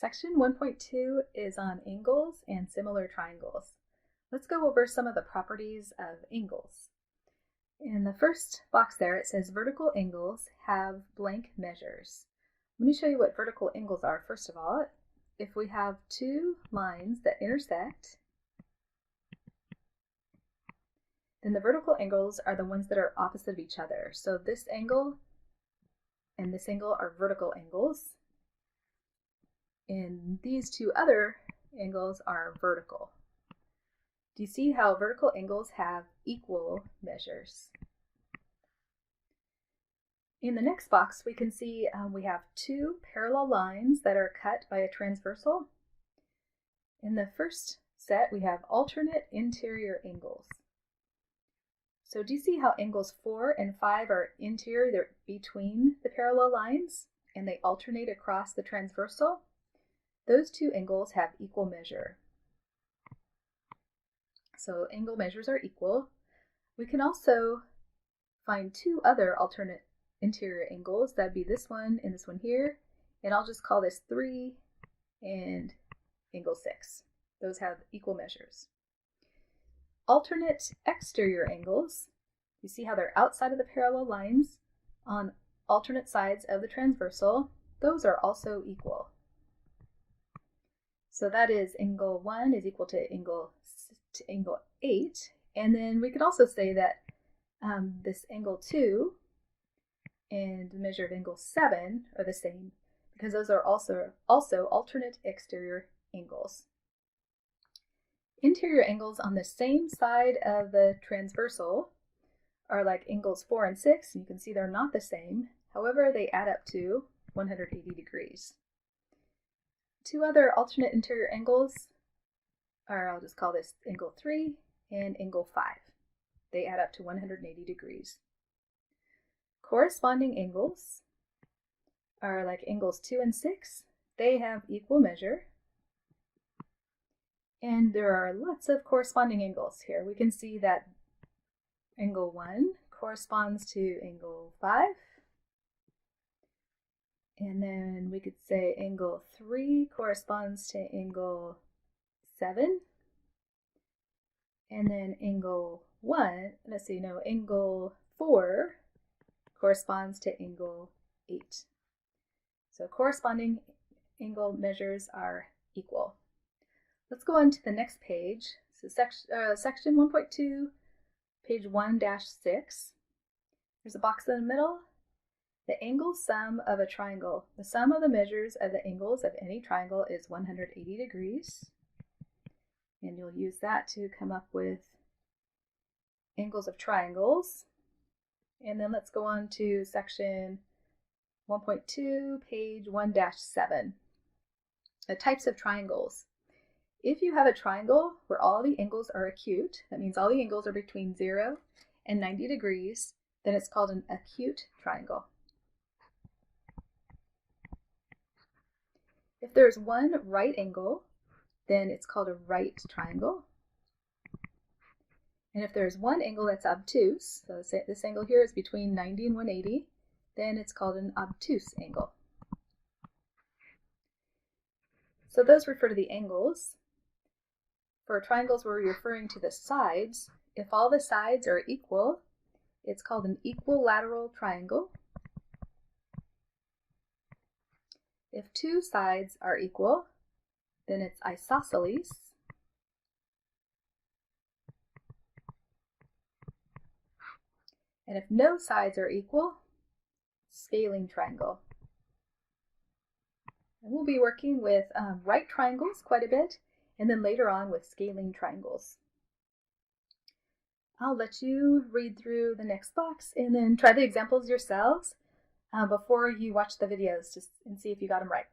Section 1.2 is on angles and similar triangles. Let's go over some of the properties of angles. In the first box there, it says vertical angles have blank measures. Let me show you what vertical angles are first of all. If we have two lines that intersect, then the vertical angles are the ones that are opposite of each other. So this angle and this angle are vertical angles, and these two other angles are vertical. Do you see how vertical angles have equal measures? In the next box, we can see we have two parallel lines that are cut by a transversal. In the first set, we have alternate interior angles. So do you see how angles 4 and 5 are interior? They're between the parallel lines, and they alternate across the transversal. Those two angles have equal measure. So angle measures are equal. We can also find two other alternate interior angles. That'd be this one and this one here. And I'll just call this 3 and angle 6. Those have equal measures. Alternate exterior angles, you see how they're outside of the parallel lines on alternate sides of the transversal. Those are also equal. So that is angle 1 is equal to angle 8. And then we could also say that this angle 2 and the measure of angle 7 are the same, because those are also alternate exterior angles. Interior angles on the same side of the transversal are like angles 4 and 6. You can see they're not the same. However, they add up to 180 degrees. Two other alternate interior angles are, I'll just call this angle 3 and angle 5. They add up to 180 degrees. Corresponding angles are like angles 2 and 6. They have equal measure. And there are lots of corresponding angles here. We can see that angle 1 corresponds to angle 5. And then we could say angle 3 corresponds to angle 7. And then angle 4 corresponds to angle 8. So corresponding angle measures are equal. Let's go on to the next page. So section 1.2, page 1-6. There's a box in the middle. The angle sum of a triangle. The sum of the measures of the angles of any triangle is 180 degrees. And you'll use that to come up with angles of triangles. And then let's go on to section 1.2, page 1-7. The types of triangles. If you have a triangle where all the angles are acute, that means all the angles are between 0 and 90 degrees, then it's called an acute triangle. If there's one right angle, then it's called a right triangle. And if there's one angle that's obtuse, so this angle here is between 90 and 180, then it's called an obtuse angle. So those refer to the angles. For triangles where we're referring to the sides, if all the sides are equal, it's called an equilateral triangle. If two sides are equal, then it's isosceles. And if no sides are equal, scaling triangle. And we'll be working with right triangles quite a bit, and then later on with scaling triangles. I'll let you read through the next box and then try the examples yourselves before you watch the videos and see if you got them right.